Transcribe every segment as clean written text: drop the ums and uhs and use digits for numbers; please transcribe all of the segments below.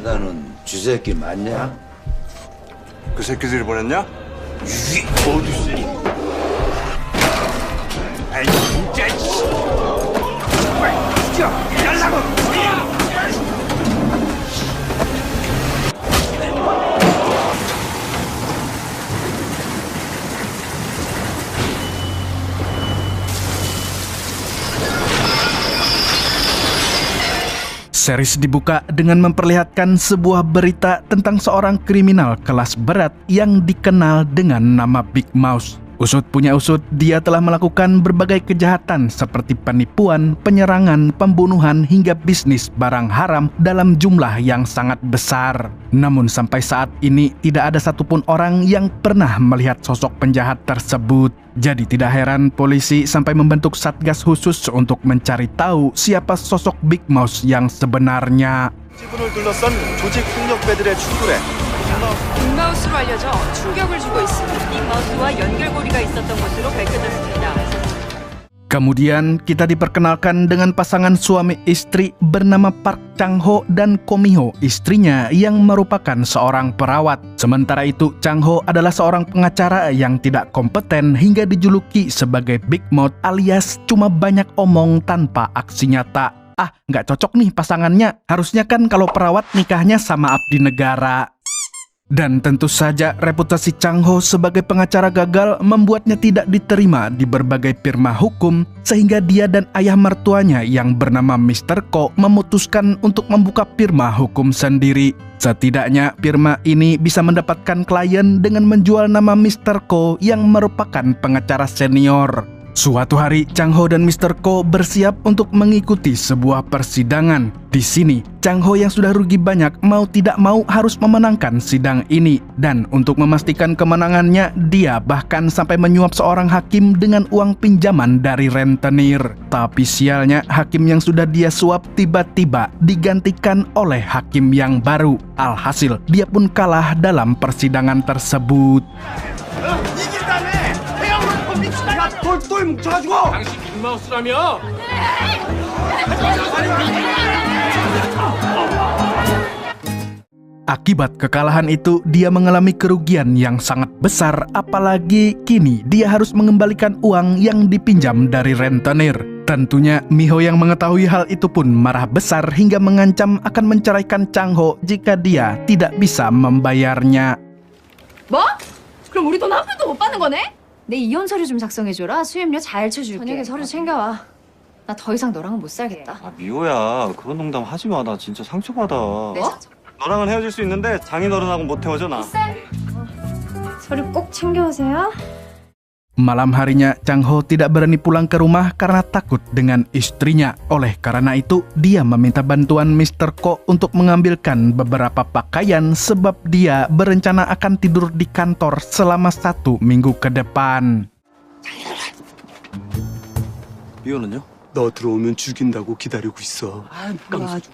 보내다는 쥐새끼 맞냐? 그 새끼들이 보냈냐? 어디지? 아이 진짜 죽여! yar라고! Series dibuka dengan memperlihatkan sebuah berita tentang seorang kriminal kelas berat yang dikenal dengan nama Big Mouse. Usut punya usut, dia telah melakukan berbagai kejahatan seperti penipuan, penyerangan, pembunuhan, hingga bisnis barang haram dalam jumlah yang sangat besar. Namun sampai saat ini tidak ada satupun orang yang pernah melihat sosok penjahat tersebut. Jadi tidak heran polisi sampai membentuk satgas khusus untuk mencari tahu siapa sosok Big Mouse yang sebenarnya. 지분을 둘러싼 조직 폭력배들의 출두래. 빅마우스로 알려져 충격을 주고 있습니다. 빅마우스와 연결고리가 있었던 것으로 밝혀졌습니다. Kemudian kita diperkenalkan dengan pasangan suami istri bernama Park Chang-ho dan Ko Mi-ho, istrinya yang merupakan seorang perawat. Sementara itu Chang-ho adalah seorang pengacara yang tidak kompeten hingga dijuluki sebagai Big Mouth alias cuma banyak omong tanpa aksi nyata. Nggak cocok nih pasangannya. Harusnya kan kalau perawat nikahnya sama abdi negara. Dan tentu saja reputasi Chang-ho sebagai pengacara gagal membuatnya tidak diterima di berbagai firma hukum, sehingga dia dan ayah mertuanya yang bernama Mr. Ko memutuskan untuk membuka firma hukum sendiri. Setidaknya firma ini bisa mendapatkan klien dengan menjual nama Mr. Ko yang merupakan pengacara senior. Suatu hari, Chang-ho dan Mr. Ko bersiap untuk mengikuti sebuah persidangan. Di sini, Chang-ho yang sudah rugi banyak mau tidak mau harus memenangkan sidang ini. Dan untuk memastikan kemenangannya, dia bahkan sampai menyuap seorang hakim dengan uang pinjaman dari rentenir. Tapi sialnya, hakim yang sudah dia suap tiba-tiba digantikan oleh hakim yang baru. Alhasil, dia pun kalah dalam persidangan tersebut. 돌 뭉쳐가지고! 당신 빅마우스라며? Akibat kekalahan itu, dia mengalami kerugian yang sangat besar, apalagi kini dia harus mengembalikan uang yang dipinjam dari rentenir. Tentunya Mi-ho yang mengetahui hal itu pun marah besar hingga mengancam akan menceraikan Chang-ho jika dia tidak bisa membayarnya. 뭐? 그럼 우리 돈 한 푼도 못 받는 거네? 내 이혼 서류 좀 작성해줘라. 수임료 잘 쳐줄게. 저녁에 서류 챙겨와. 나 더 이상 너랑은 못 살겠다. 아 미호야 그런 농담 하지 마. 나 진짜 상처받아. 내 자존. 너랑은 헤어질 수 있는데 장인어른하고 못 헤어져 나. 서류 꼭 챙겨오세요. Malam harinya, Chang-ho tidak berani pulang ke rumah karena takut dengan istrinya. Oleh karena itu, dia meminta bantuan Mr. Ko untuk mengambilkan beberapa pakaian sebab dia berencana akan tidur di kantor selama 1 minggu ke depan. 미호는요? 너 들어오면 죽인다고 기다리고 있어.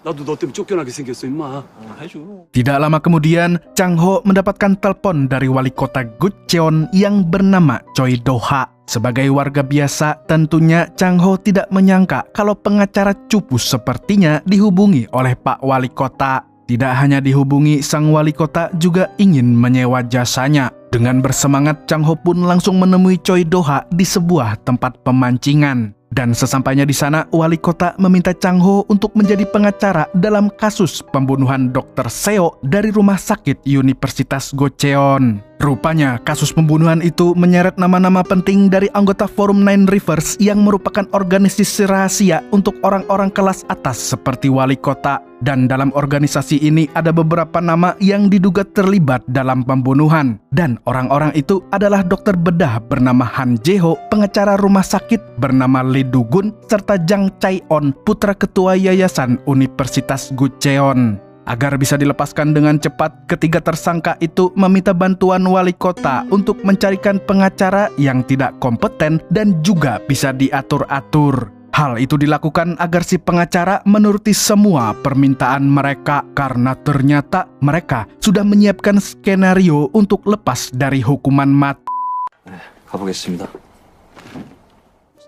나도 너 때문에 쫓겨나게 생겼어, 임마. 해줘. Tidak lama kemudian, Chang-ho mendapatkan telepon dari wali kota Gucheon yang bernama Choi Do-ha. Sebagai warga biasa, tentunya Chang-ho tidak menyangka kalau pengacara cupu sepertinya dihubungi oleh Pak Wali Kota. Tidak hanya dihubungi, sang wali kota juga ingin menyewa jasanya. Dengan bersemangat, Chang-ho pun langsung menemui Choi Do-ha di sebuah tempat pemancingan. Dan sesampainya di sana, wali kota meminta Chang-ho untuk menjadi pengacara dalam kasus pembunuhan Dr. Seo dari rumah sakit Universitas Gocheon. Rupanya, kasus pembunuhan itu menyeret nama-nama penting dari anggota Forum Nine Rivers yang merupakan organisasi rahasia untuk orang-orang kelas atas seperti wali kota. Dan dalam organisasi ini ada beberapa nama yang diduga terlibat dalam pembunuhan. Dan orang-orang itu adalah dokter bedah bernama Han Jae-ho, pengacara rumah sakit bernama Lee Do-gun, serta Jang Chae-on, putra ketua yayasan Universitas Gucheon. Agar bisa dilepaskan dengan cepat, ketiga tersangka itu meminta bantuan wali kota untuk mencarikan pengacara yang tidak kompeten dan juga bisa diatur-atur. Hal itu dilakukan agar si pengacara menuruti semua permintaan mereka karena ternyata mereka sudah menyiapkan skenario untuk lepas dari hukuman mati. 가보겠습니다.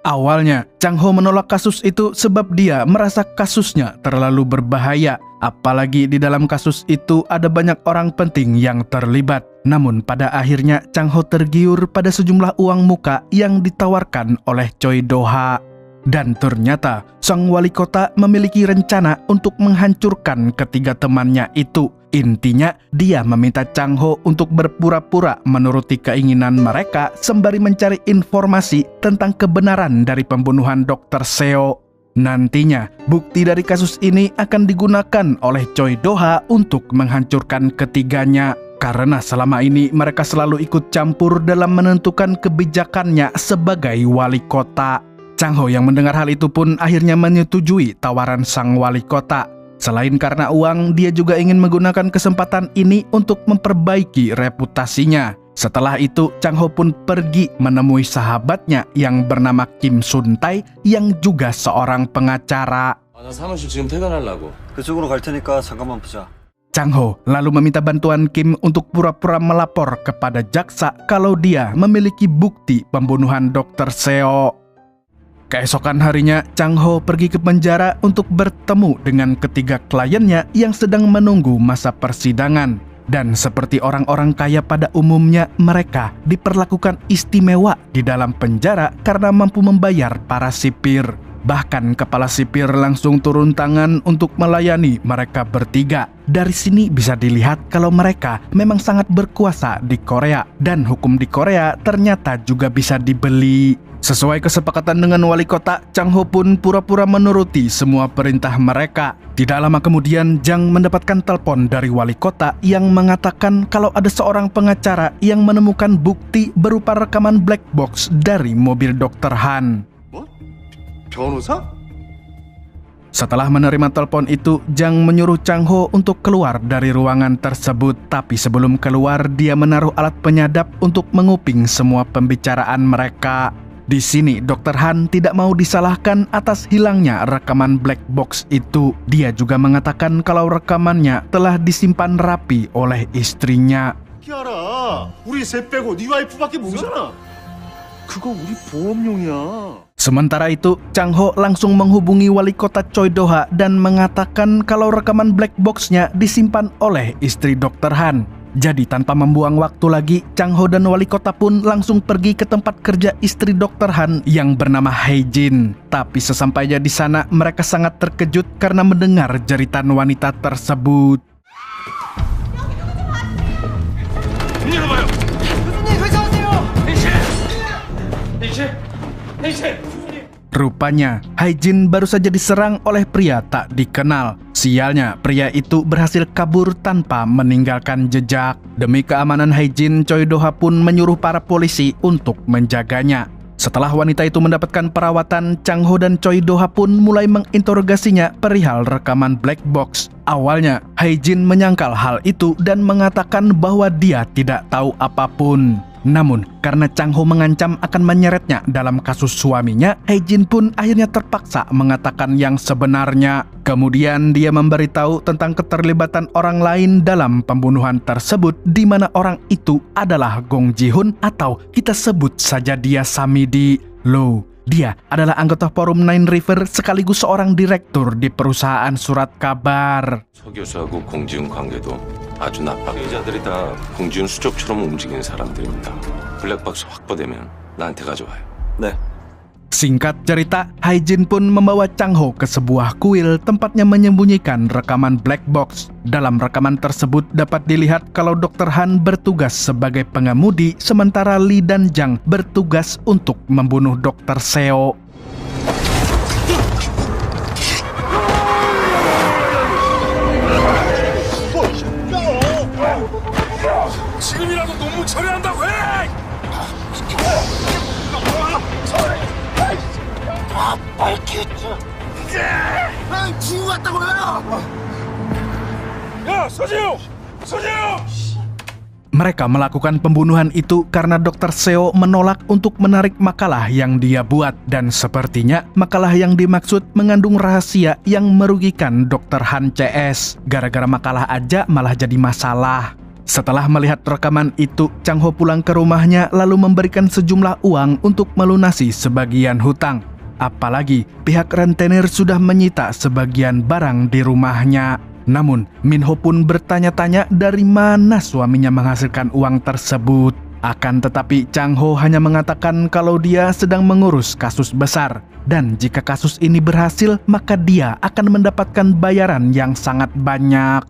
Awalnya, Chang Ho menolak kasus itu sebab dia merasa kasusnya terlalu berbahaya. Apalagi di dalam kasus itu ada banyak orang penting yang terlibat. Namun pada akhirnya Chang Ho tergiur pada sejumlah uang muka yang ditawarkan oleh Choi Do-ha. Dan ternyata sang wali kota memiliki rencana untuk menghancurkan ketiga temannya itu. Intinya, dia meminta Chang Ho untuk berpura-pura menuruti keinginan mereka sembari mencari informasi tentang kebenaran dari pembunuhan Dr. Seo. Nantinya, bukti dari kasus ini akan digunakan oleh Choi Do-ha untuk menghancurkan ketiganya. Karena selama ini mereka selalu ikut campur dalam menentukan kebijakannya sebagai wali kota. Chang Ho yang mendengar hal itu pun akhirnya menyetujui tawaran sang wali kota. Selain karena uang, dia juga ingin menggunakan kesempatan ini untuk memperbaiki reputasinya. Setelah itu, Chang Ho pun pergi menemui sahabatnya yang bernama Kim Sun Tae yang juga seorang pengacara. 나 사무실 지금 퇴근하려고. 그쪽으로 갈 테니까 잠깐만 보자. Chang Ho lalu meminta bantuan Kim untuk pura-pura melapor kepada jaksa kalau dia memiliki bukti pembunuhan Dr. Seo. Keesokan harinya, Chang Ho pergi ke penjara untuk bertemu dengan ketiga kliennya yang sedang menunggu masa persidangan. Dan seperti orang-orang kaya pada umumnya, mereka diperlakukan istimewa di dalam penjara karena mampu membayar para sipir. Bahkan kepala sipir langsung turun tangan untuk melayani mereka bertiga. Dari sini bisa dilihat kalau mereka memang sangat berkuasa di Korea. Dan hukum di Korea ternyata juga bisa dibeli. Sesuai kesepakatan dengan wali kota, Chang Ho pun pura-pura menuruti semua perintah mereka. Tidak lama kemudian, Jang mendapatkan telepon dari wali kota yang mengatakan kalau ada seorang pengacara yang menemukan bukti berupa rekaman black box dari mobil Dr. Han. 변호사? Setelah menerima telepon itu, Jang menyuruh Chang Ho untuk keluar dari ruangan tersebut. Tapi sebelum keluar, dia menaruh alat penyadap untuk menguping semua pembicaraan mereka. Di sini, Dr. Han tidak mau disalahkan atas hilangnya rekaman black box itu. Dia juga mengatakan kalau rekamannya telah disimpan rapi oleh istrinya. 알아. 우리 셋 빼고 네 와이프밖에 모르잖아. 그거 우리 보험용이야. Sementara itu, Chang Ho langsung menghubungi wali kota Choi Do-ha dan mengatakan kalau rekaman black box-nya disimpan oleh istri Dr. Han. Jadi tanpa membuang waktu lagi, Chang Ho dan wali kota pun langsung pergi ke tempat kerja istri Dr. Han yang bernama Hae-jin. Tapi sesampainya di sana, mereka sangat terkejut karena mendengar jeritan wanita tersebut. 열어봐요. 교수님 회사 오세요. 헤이씨. Rupanya, Hae-jin baru saja diserang oleh pria tak dikenal. Sialnya, pria itu berhasil kabur tanpa meninggalkan jejak. Demi keamanan Hae-jin, Choi Do-ha pun menyuruh para polisi untuk menjaganya. Setelah wanita itu mendapatkan perawatan, Chang Ho dan Choi Do-ha pun mulai menginterogasinya perihal rekaman black box. Awalnya, Hae-jin menyangkal hal itu dan mengatakan bahwa dia tidak tahu apapun. Namun, karena Chang Ho mengancam akan menyeretnya dalam kasus suaminya, Hae-jin pun akhirnya terpaksa mengatakan yang sebenarnya. Kemudian dia memberitahu tentang keterlibatan orang lain dalam pembunuhan tersebut, di mana orang itu adalah Gong Ji-hoon atau kita sebut saja dia Samidi. Loh, dia adalah anggota forum Nine River sekaligus seorang direktur di perusahaan surat kabar. 서 교수하고 공지훈 관계도 아주 나빠게 자들이 다 공지훈 수족처럼 움직이는 사람들입니다. 블랙박스 확보되면 나한테 가져와요. 네. Singkat cerita, Hae-jin pun membawa Chang Ho ke sebuah kuil tempatnya menyembunyikan rekaman black box. Dalam rekaman tersebut dapat dilihat kalau Dr. Han bertugas sebagai pengemudi, sementara Lee dan Jang bertugas untuk membunuh Dr. Seo. 지금이라도 논문 처리한다고 해. 지우 같다고요. 야, 서재용. Mereka melakukan pembunuhan itu karena Dr. Seo menolak untuk menarik makalah yang dia buat. Dan sepertinya makalah yang dimaksud mengandung rahasia yang merugikan Dr. Han CS. Gara-gara makalah aja malah jadi masalah. Setelah melihat rekaman itu, Chang Ho pulang ke rumahnya lalu memberikan sejumlah uang untuk melunasi sebagian hutang. Apalagi pihak rentenir sudah menyita sebagian barang di rumahnya. Namun, Min Ho pun bertanya-tanya dari mana suaminya menghasilkan uang tersebut. Akan tetapi Chang Ho hanya mengatakan kalau dia sedang mengurus kasus besar. Dan jika kasus ini berhasil, maka dia akan mendapatkan bayaran yang sangat banyak.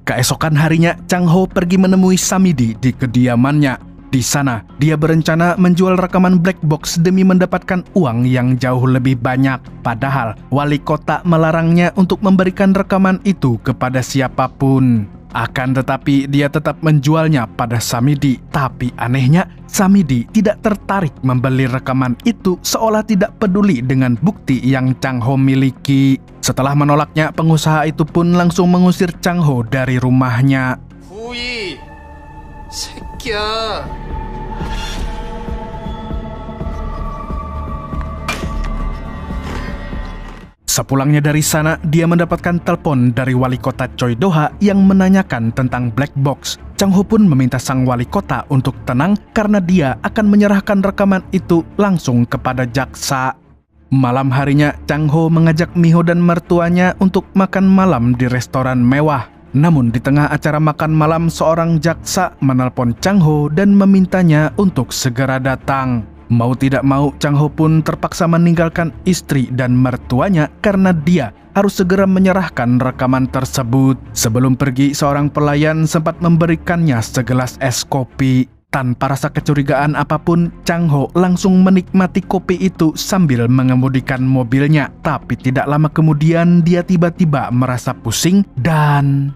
Keesokan harinya, Chang Ho pergi menemui Samidi di kediamannya. Di sana, dia berencana menjual rekaman black box demi mendapatkan uang yang jauh lebih banyak. Padahal, wali kota melarangnya untuk memberikan rekaman itu kepada siapapun. Akan tetapi, dia tetap menjualnya pada Samidi. Tapi anehnya, Samidi tidak tertarik membeli rekaman itu seolah tidak peduli dengan bukti yang Chang Ho miliki. Setelah menolaknya, pengusaha itu pun langsung mengusir Chang Ho dari rumahnya. 후이 새끼야. Sepulangnya dari sana, dia mendapatkan telepon dari wali kota Choi Do-ha yang menanyakan tentang black box. Chang Ho pun meminta sang wali kota untuk tenang karena dia akan menyerahkan rekaman itu langsung kepada jaksa. Malam harinya, Chang Ho mengajak Mi Ho dan mertuanya untuk makan malam di restoran mewah. Namun di tengah acara makan malam, seorang jaksa menelpon Chang Ho dan memintanya untuk segera datang. Mau tidak mau, Chang Ho pun terpaksa meninggalkan istri dan mertuanya karena dia harus segera menyerahkan rekaman tersebut. Sebelum pergi, seorang pelayan sempat memberikannya segelas es kopi. Tanpa rasa kecurigaan apapun, Chang Ho langsung menikmati kopi itu sambil mengemudikan mobilnya. Tapi tidak lama kemudian, dia tiba-tiba merasa pusing dan...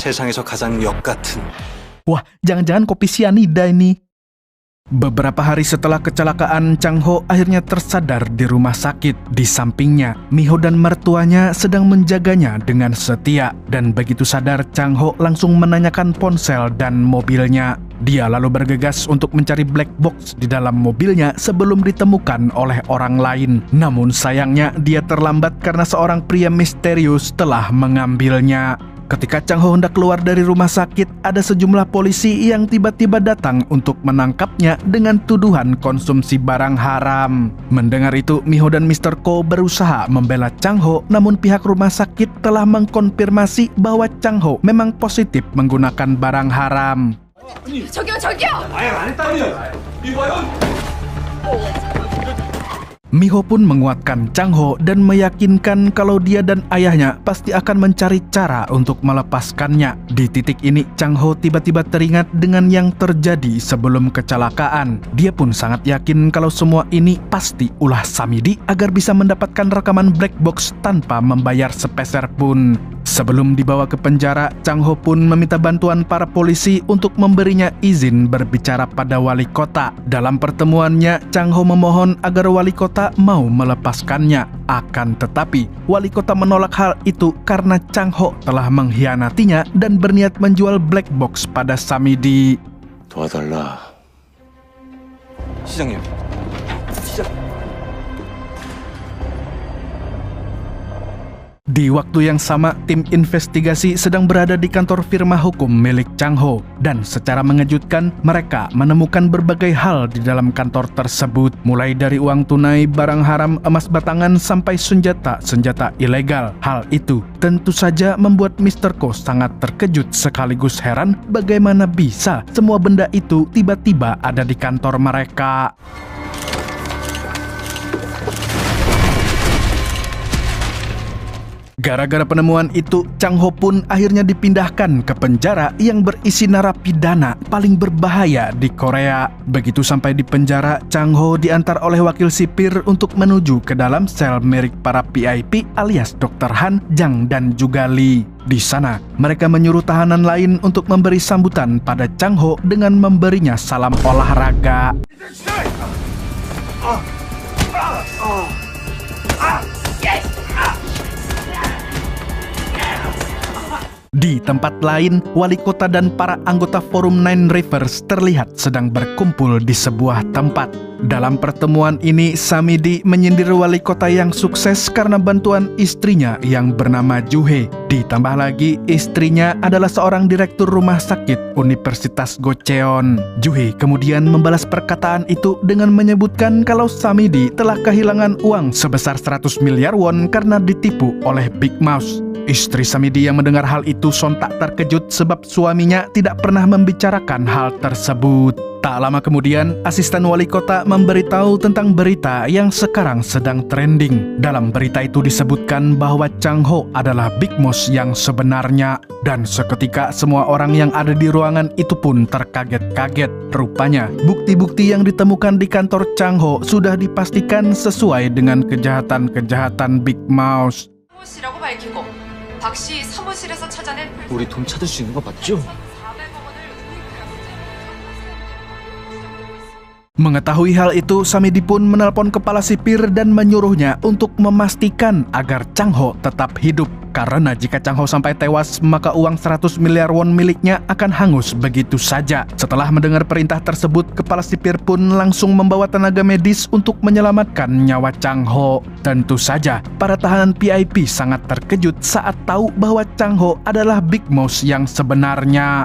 세상에서 가장 역 같은. Wah, jangan-jangan kopi sianida ini. Beberapa hari setelah kecelakaan, Chang Ho akhirnya tersadar di rumah sakit. Di sampingnya, Mi Ho dan mertuanya sedang menjaganya dengan setia. Dan begitu sadar, Chang Ho langsung menanyakan ponsel dan mobilnya. Dia lalu bergegas untuk mencari black box di dalam mobilnya sebelum ditemukan oleh orang lain. Namun sayangnya, dia terlambat karena seorang pria misterius telah mengambilnya. Ketika Chang Ho hendak keluar dari rumah sakit, ada sejumlah polisi yang tiba-tiba datang untuk menangkapnya dengan tuduhan konsumsi barang haram. Mendengar itu, Mi Ho dan Mr. Ko berusaha membela Chang Ho, namun pihak rumah sakit telah mengkonfirmasi bahwa Chang Ho memang positif menggunakan barang haram. 저기요! Mi Ho pun menguatkan Chang Ho dan meyakinkan kalau dia dan ayahnya pasti akan mencari cara untuk melepaskannya. Di titik ini, Chang Ho tiba-tiba teringat dengan yang terjadi sebelum kecelakaan. Dia pun sangat yakin kalau semua ini pasti ulah Samidi agar bisa mendapatkan rekaman black box tanpa membayar sepeser pun. Sebelum dibawa ke penjara, Chang Ho pun meminta bantuan para polisi untuk memberinya izin berbicara pada wali kota. Dalam pertemuannya, Chang Ho memohon agar wali kota mau melepaskannya. Akan tetapi, wali kota menolak hal itu karena Chang Ho telah mengkhianatinya dan berniat menjual black box pada Samidi. 도와달라. 시장님. Di waktu yang sama, tim investigasi sedang berada di kantor firma hukum milik Chang Ho. Dan secara mengejutkan, mereka menemukan berbagai hal di dalam kantor tersebut. Mulai dari uang tunai, barang haram, emas batangan, sampai senjata ilegal. Hal itu tentu saja membuat Mr. Ko sangat terkejut sekaligus heran bagaimana bisa semua benda itu tiba-tiba ada di kantor mereka. Gara-gara penemuan itu, Chang Ho pun akhirnya dipindahkan ke penjara yang berisi narapidana paling berbahaya di Korea. Begitu sampai di penjara, Chang Ho diantar oleh wakil sipir untuk menuju ke dalam sel milik para VIP alias Dr. Han, Jang, dan juga Lee. Di sana, mereka menyuruh tahanan lain untuk memberi sambutan pada Chang Ho dengan memberinya salam olahraga. Di tempat lain, wali kota dan para anggota Forum Nine Rivers terlihat sedang berkumpul di sebuah tempat. Dalam pertemuan ini, Samidi menyindir wali kota yang sukses karena bantuan istrinya yang bernama Juhe. Ditambah lagi, istrinya adalah seorang direktur rumah sakit Universitas Gocheon. Juhe kemudian membalas perkataan itu dengan menyebutkan kalau Samidi telah kehilangan uang sebesar 100 miliar won karena ditipu oleh Big Mouse. Istri Samidi yang mendengar hal itu sontak terkejut sebab suaminya tidak pernah membicarakan hal tersebut. Tak lama kemudian, asisten wali kota memberitahu tentang berita yang sekarang sedang trending. Dalam berita itu disebutkan bahwa Chang Ho adalah Big Mouse yang sebenarnya. Dan seketika semua orang yang ada di ruangan itu pun terkaget-kaget. Rupanya, bukti-bukti yang ditemukan di kantor Chang Ho sudah dipastikan sesuai dengan kejahatan-kejahatan Big Mouse. 씨라고 밝히고 박 씨 사무실에서 찾아낸 우리 돈 찾을 수 있는 거 맞죠? Mengetahui hal itu, Samidi pun menelpon kepala sipir dan menyuruhnya untuk memastikan agar Chang Ho tetap hidup. Karena jika Chang Ho sampai tewas, maka uang 100 miliar won miliknya akan hangus begitu saja. Setelah mendengar perintah tersebut, kepala sipir pun langsung membawa tenaga medis untuk menyelamatkan nyawa Chang Ho. Tentu saja, para tahanan VIP sangat terkejut saat tahu bahwa Chang Ho adalah Big Mouse yang sebenarnya.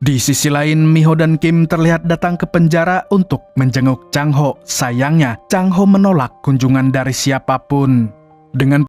Di sisi lain, Miho dan Kim terlihat datang ke penjara untuk menjenguk Chang Ho. Sayangnya, Chang Ho menolak kunjungan dari siapapun. Dengan